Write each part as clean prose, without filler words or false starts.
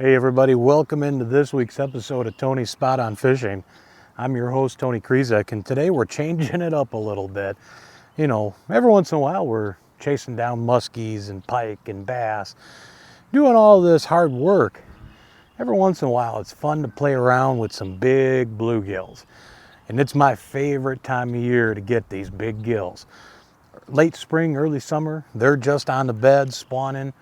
Hey everybody, welcome into this week's episode of Tony's Spot on Fishing. I'm your host, Tony Krizek, and today we're changing it up a little bit. You know, every once in a while we're chasing down muskies and pike and bass, doing all this hard work. Every once in a while it's fun to play around with some big bluegills. And it's my favorite time of year to get these big gills. Late spring, early summer, they're just on the bed spawning.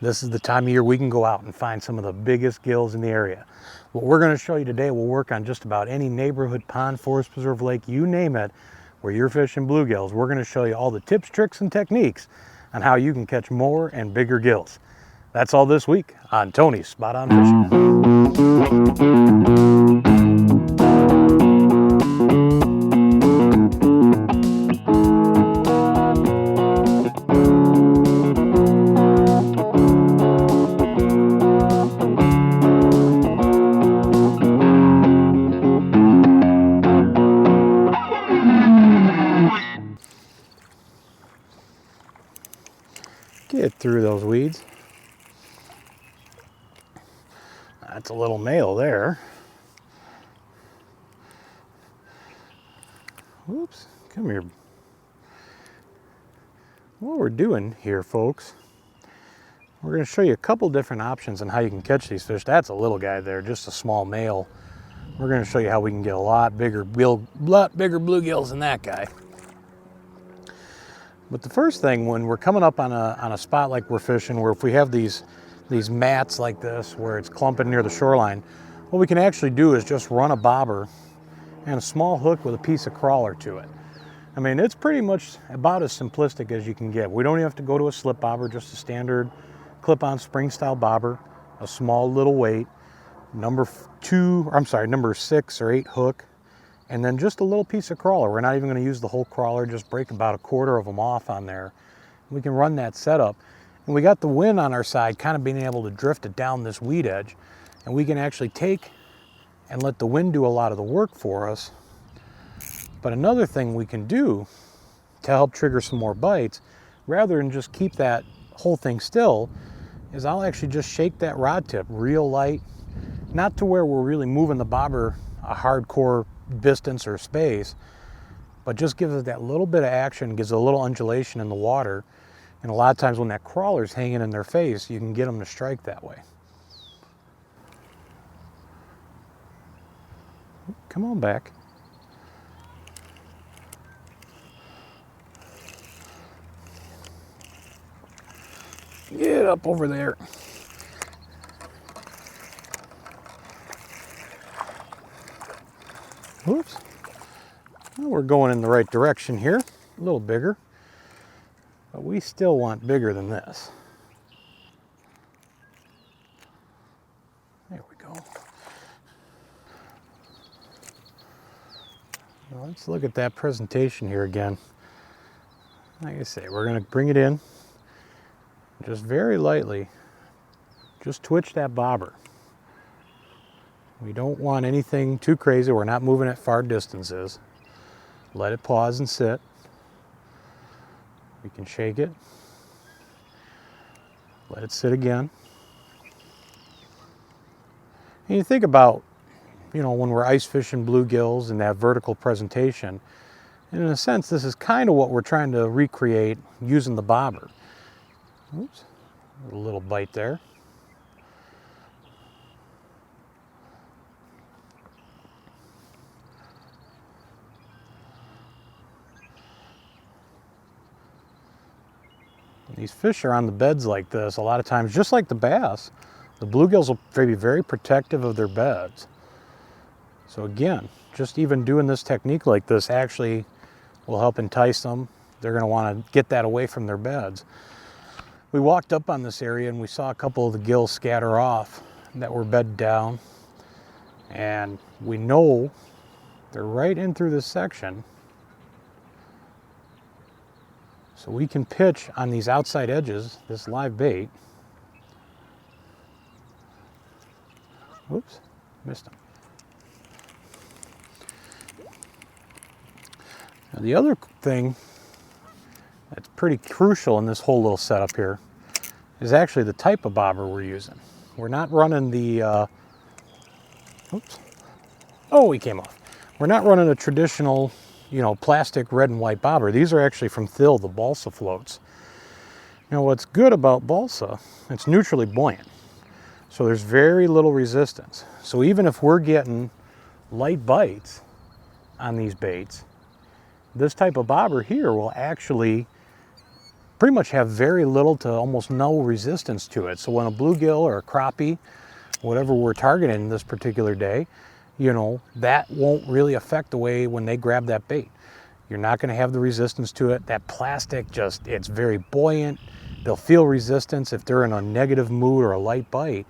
This is the time of year we can go out and find some of the biggest gills in the area. What we're going to show you today will work on just about any neighborhood pond, forest preserve, lake, you name it, where you're fishing bluegills. We're going to show you all the tips, tricks, and techniques on how you can catch more and bigger gills. That's all this week on Tony's Spot on Fishing. Get through those weeds. That's a little male there. Whoops, come here. What we're doing here, folks, we're going to show you a couple different options on how you can catch these fish. That's a little guy there, just a small male. We're going to show you how we can get a lot bigger bluegills than that guy. But the first thing, when we're coming up on a spot like we're fishing, where if we have these mats like this, where it's clumping near the shoreline, what we can actually do is just run a bobber and a small hook with a piece of crawler to it. I mean, it's pretty much about as simplistic as you can get. We don't even have to go to a slip bobber, just a standard clip-on spring-style bobber, a small little weight, number 6 or 8 hook, and then just a little piece of crawler. We're not even going to use the whole crawler, just break about a quarter of them off on there. We can run that setup. And we got the wind on our side, kind of being able to drift it down this weed edge. And we can actually take and let the wind do a lot of the work for us. But another thing we can do to help trigger some more bites, rather than just keep that whole thing still, is I'll actually just shake that rod tip real light, not to where we're really moving the bobber a hardcore distance or space, but just gives it that little bit of action, gives it a little undulation in the water. And a lot of times when that crawler's hanging in their face, you can get them to strike that way. Come on back. Get up over there. Whoops. Well, we're going in the right direction here, a little bigger, but we still want bigger than this. There we go. Now let's look at that presentation here again. Like I say, we're going to bring it in, just very lightly, just twitch that bobber. We don't want anything too crazy. We're not moving at far distances. Let it pause and sit. We can shake it. Let it sit again. And you think about, you know, when we're ice fishing bluegills and that vertical presentation, and in a sense, this is kind of what we're trying to recreate using the bobber. Oops, a little bite there. These fish are on the beds like this a lot of times, just like the bass. The bluegills will be very protective of their beds. So again, just even doing this technique like this actually will help entice them. They're going to want to get that away from their beds. We walked up on this area and we saw a couple of the gills scatter off that were bedded down. And we know they're right in through this section. So we can pitch on these outside edges, this live bait. Whoops, missed him. Now the other thing that's pretty crucial in this whole little setup here is actually the type of bobber we're using. We're not running the, oops, oh, he came off. We're not running a traditional, you know, plastic red and white bobber. These are actually from Thill, the balsa floats. Now what's good about balsa, it's neutrally buoyant. So there's very little resistance. So even if we're getting light bites on these baits, this type of bobber here will actually pretty much have very little to almost no resistance to it. So when a bluegill or a crappie, whatever we're targeting this particular day, you know, that won't really affect the way when they grab that bait. You're not going to have the resistance to it. That plastic just, it's very buoyant. They'll feel resistance. If they're in a negative mood or a light bite,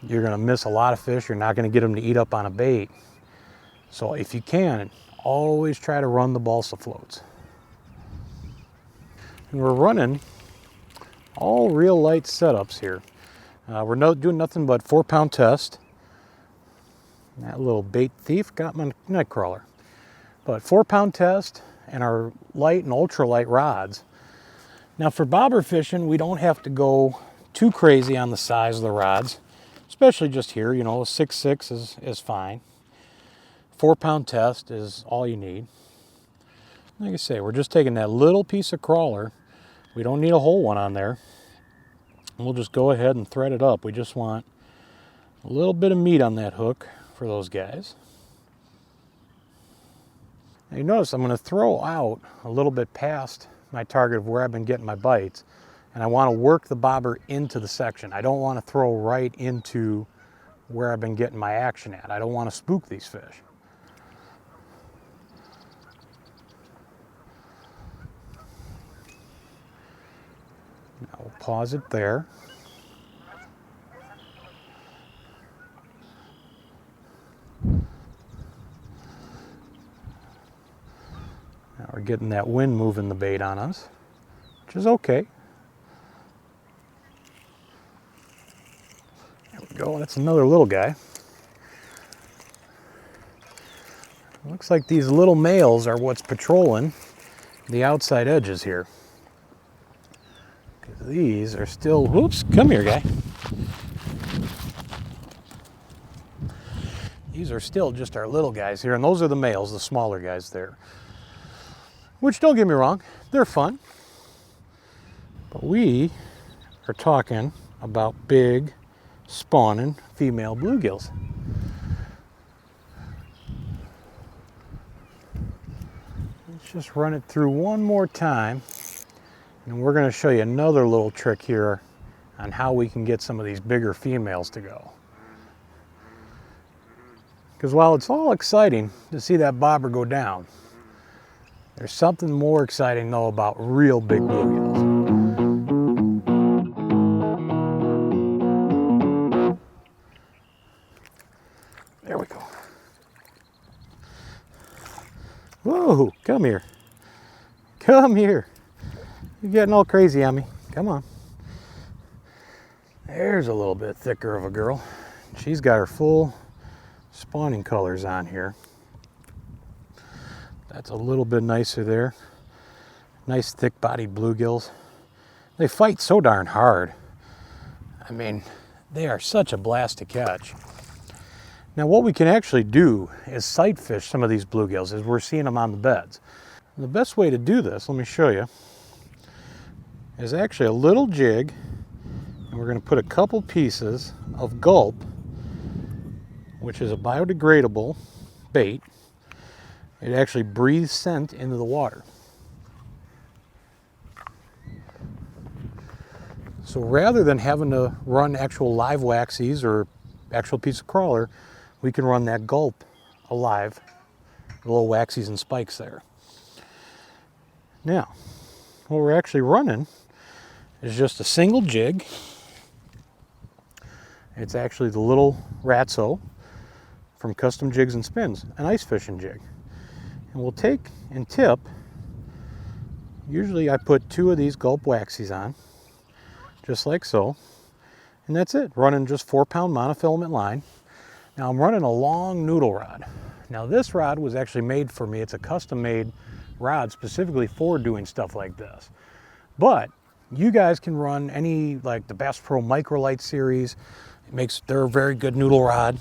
you're going to miss a lot of fish. You're not going to get them to eat up on a bait. So if you can, always try to run the balsa floats. And we're running all real light setups here. We're not doing nothing but 4-pound test. That little bait thief got my night crawler. But 4-pound test and our light and ultralight rods. Now for bobber fishing, we don't have to go too crazy on the size of the rods, especially just here, you know, a 6.6 is fine. 4-pound test is all you need. Like I say, we're just taking that little piece of crawler. We don't need a whole one on there. We'll just go ahead and thread it up. We just want a little bit of meat on that hook for those guys. Now you notice I'm going to throw out a little bit past my target of where I've been getting my bites, and I want to work the bobber into the section. I don't want to throw right into where I've been getting my action at. I don't want to spook these fish. Now we'll pause it there. Now we're getting that wind moving the bait on us, which is okay. There we go, that's another little guy. Looks like these little males are what's patrolling the outside edges here. These are still, whoops, come here, guy. These are still just our little guys here, and those are the males, the smaller guys there. Which, don't get me wrong, they're fun. But we are talking about big, spawning female bluegills. Let's just run it through one more time. And we're going to show you another little trick here on how we can get some of these bigger females to go. Because while it's all exciting to see that bobber go down, there's something more exciting though about real big bluegills. There we go. Whoa, come here. Come here. You're getting all crazy on me. Come on. There's a little bit thicker of a girl. She's got her full spawning colors on here. That's a little bit nicer there. Nice thick-bodied bluegills. They fight so darn hard. I mean, they are such a blast to catch. Now what we can actually do is sight fish some of these bluegills as we're seeing them on the beds. And the best way to do this, let me show you, is actually a little jig, and we're going to put a couple pieces of gulp, which is a biodegradable bait. It actually breathes scent into the water. So rather than having to run actual live waxies or actual piece of crawler, we can run that gulp alive, the little waxies and spikes there. Now, what we're actually running is just a single jig. It's actually the little Ratso from Custom Jigs and Spins, an ice fishing jig. And we'll take and tip, usually I put 2 of these gulp waxies on, just like so. And that's it, running just 4-pound monofilament line. Now I'm running a long noodle rod. Now this rod was actually made for me. It's a custom made rod specifically for doing stuff like this. But you guys can run any, like the Bass Pro Microlight series. They're a very good noodle rod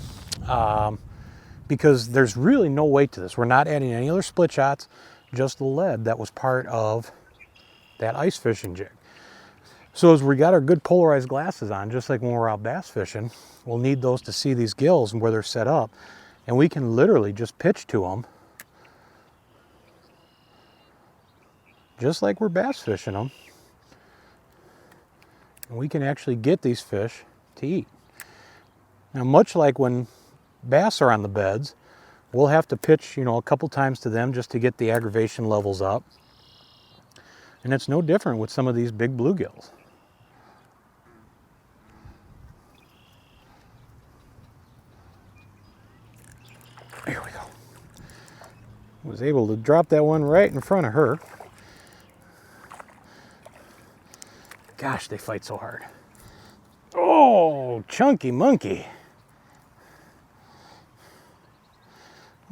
because there's really no weight to this. We're not adding any other split shots, just the lead that was part of that ice fishing jig. So as we got our good polarized glasses on, just like when we're out bass fishing, we'll need those to see these gills and where they're set up. And we can literally just pitch to them, just like we're bass fishing them. And we can actually get these fish to eat. Now, much like when bass are on the beds, we'll have to pitch, a couple times to them just to get the aggravation levels up. And it's no different with some of these big bluegills. Here we go. Was able to drop that one right in front of her. Gosh, they fight so hard. Oh, chunky monkey.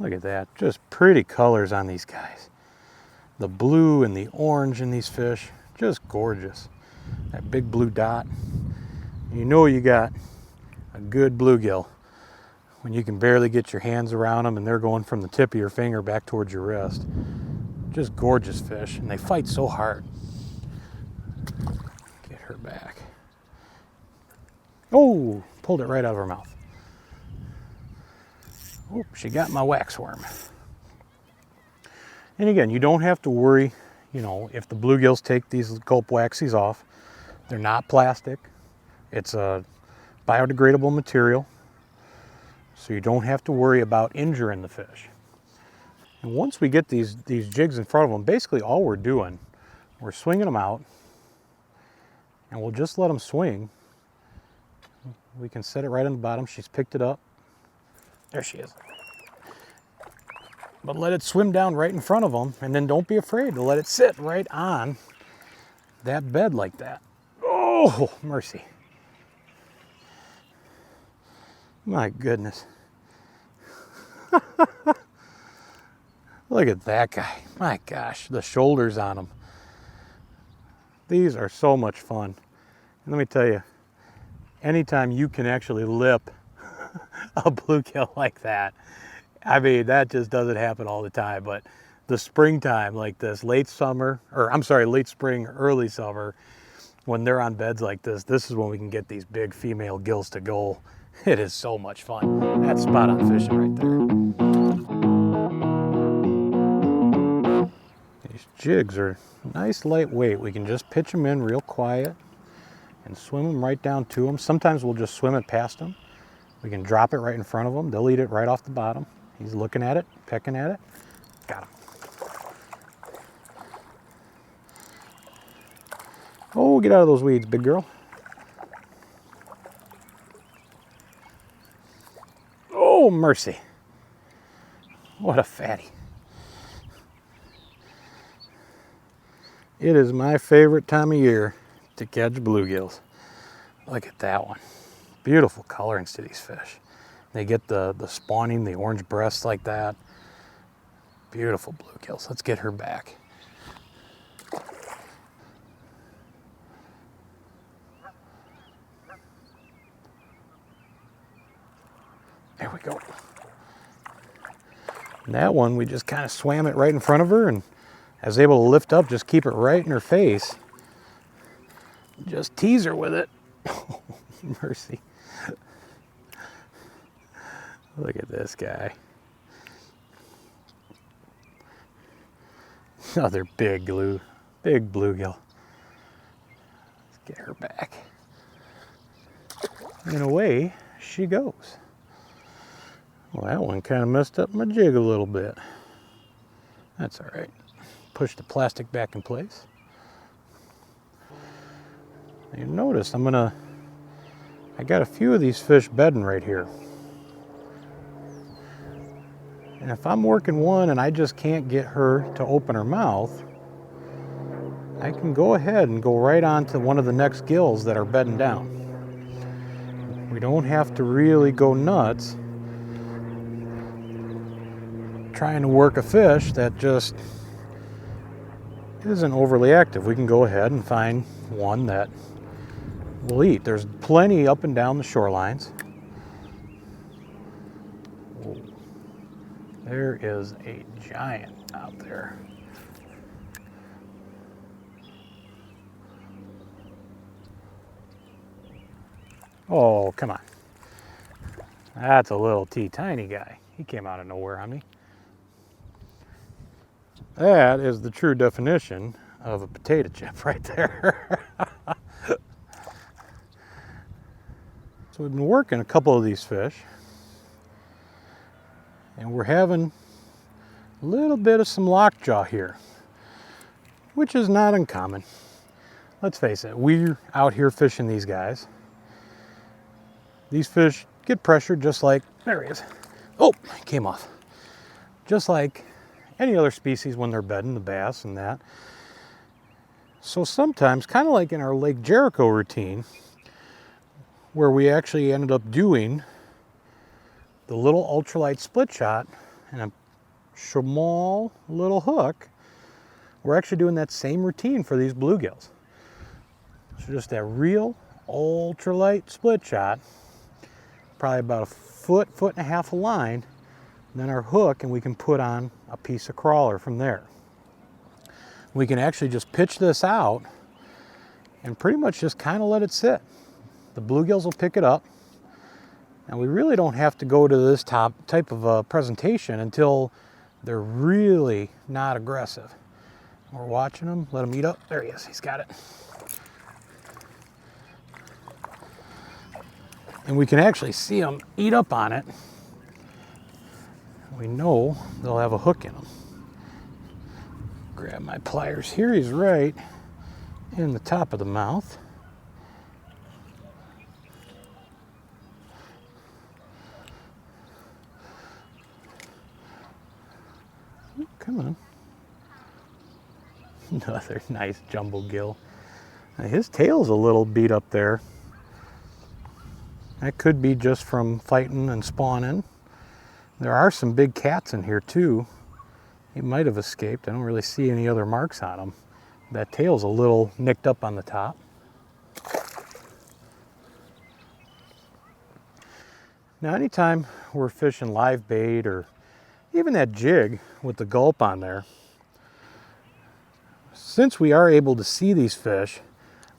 Look at that, just pretty colors on these guys. The blue and the orange in these fish, just gorgeous. That big blue dot. You know you got a good bluegill when you can barely get your hands around them and they're going from the tip of your finger back towards your wrist. Just gorgeous fish, and they fight so hard. Get her back. Oh, pulled it right out of her mouth. Oh, she got my waxworm. And again, you don't have to worry, if the bluegills take these gulp waxies off. They're not plastic. It's a biodegradable material. So you don't have to worry about injuring the fish. And once we get these jigs in front of them, basically all we're doing, we're swinging them out, and we'll just let them swing. We can set it right on the bottom. She's picked it up. There she is. But let it swim down right in front of them, and then don't be afraid to let it sit right on that bed like that. Oh, mercy. My goodness. Look at that guy. My gosh, the shoulders on him. These are so much fun. And let me tell you, anytime you can actually lip a bluegill like that, I mean, that just doesn't happen all the time. But the springtime like this, late spring, early summer, when they're on beds like this is when we can get these big female gills to go. It is so much fun. That's spot on fishing right there. These jigs are nice lightweight. We can just pitch them in real quiet and swim them right down to them. Sometimes we'll just swim it past them. We can drop it right in front of them. They'll eat it right off the bottom. He's looking at it, pecking at it. Got him. Oh, get out of those weeds, big girl. Oh, mercy. What a fatty. It is my favorite time of year to catch bluegills. Look at that one. Beautiful colorings to these fish. They get the spawning, the orange breasts like that. Beautiful bluegills. Let's get her back. There we go. And that one, we just kind of swam it right in front of her, and I was able to lift up, just keep it right in her face. Just tease her with it. Oh, mercy. Look at this guy. Another big bluegill. Let's get her back. And away she goes. Well, that one kind of messed up my jig a little bit. That's all right. Push the plastic back in place. You notice I got a few of these fish bedding right here. And if I'm working one and I just can't get her to open her mouth, I can go ahead and go right on to one of the next gills that are bedding down. We don't have to really go nuts trying to work a fish that just isn't overly active. We can go ahead and find one that will eat. There's plenty up and down the shorelines. Whoa. There is a giant out there. Oh, come on. That's a little teeny guy. He came out of nowhere on me. That is the true definition of a potato chip right there. So we've been working a couple of these fish, and we're having a little bit of some lockjaw here, which is not uncommon. Let's face it, we're out here fishing these guys. These fish get pressured just like, there he is. Oh, he came off. Just like any other species when they're bedding, the bass and that. So sometimes, kind of like in our Lake Jericho routine, where we actually ended up doing the little ultralight split shot and a small little hook, we're actually doing that same routine for these bluegills. So just that real ultralight split shot, probably about a foot and a half of line, and then our hook, and we can put on a piece of crawler from there. We can actually just pitch this out and pretty much just kind of let it sit. The bluegills will pick it up, and we really don't have to go to this type of a presentation until they're really not aggressive. We're watching them, let him eat up. There he is, he's got it. And we can actually see them eat up on it. We know they'll have a hook in them. Grab my pliers here. He's right in the top of the mouth. Oh, come on. Another nice jumbo gill. Now, his tail's a little beat up there. That could be just from fighting and spawning. There are some big cats in here too. He might have escaped. I don't really see any other marks on him. That tail's a little nicked up on the top. Now anytime we're fishing live bait or even that jig with the gulp on there, since we are able to see these fish,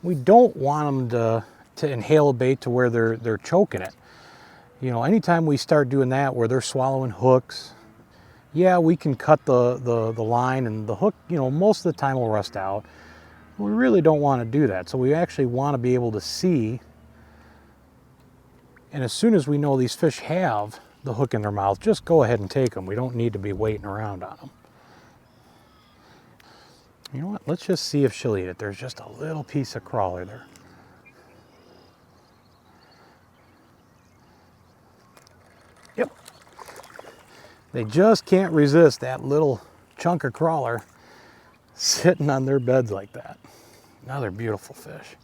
we don't want them to inhale a bait to where they're choking it. You know, anytime we start doing that where they're swallowing hooks, yeah, we can cut the line and the hook, you know, most of the time will rust out. We really don't want to do that. So we actually want to be able to see, and as soon as we know these fish have the hook in their mouth, just go ahead and take them. We don't need to be waiting around on them. You know what, let's just see if she'll eat it. There's just a little piece of crawler there. Yep. They just can't resist that little chunk of crawler sitting on their beds like that. Another beautiful fish.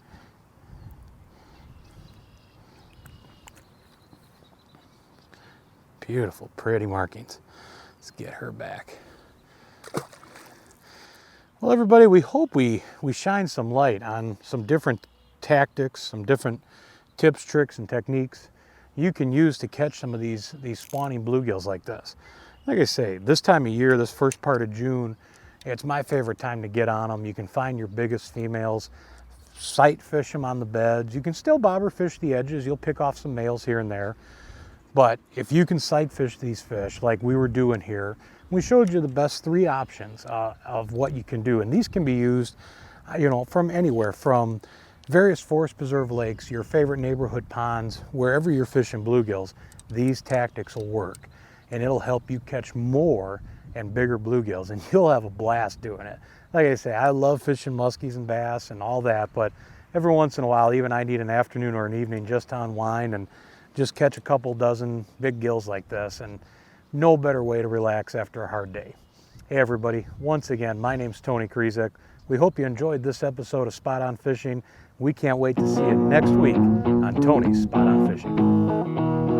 Beautiful, pretty markings. Let's get her back. Well, everybody, we hope we shine some light on some different tactics, some different tips, tricks, and techniques you can use to catch some of these spawning bluegills like this. Like I say, this time of year, this first part of June, it's my favorite time to get on them. You can find your biggest females, sight fish them on the beds. You can still bobber fish the edges. You'll pick off some males here and there. But if you can sight fish these fish like we were doing here, we showed you the best 3 options of what you can do. And these can be used, you know, from anywhere, from various forest preserve lakes, your favorite neighborhood ponds, wherever you're fishing bluegills, these tactics will work. And it'll help you catch more and bigger bluegills, and you'll have a blast doing it. Like I say, I love fishing muskies and bass and all that, but every once in a while, even I need an afternoon or an evening just to unwind and just catch a couple dozen big gills like this, and no better way to relax after a hard day. Hey everybody, once again, my name's Tony Krizek. We hope you enjoyed this episode of Spot On Fishing. We can't wait to see you next week on Tony's Spot On Fishing.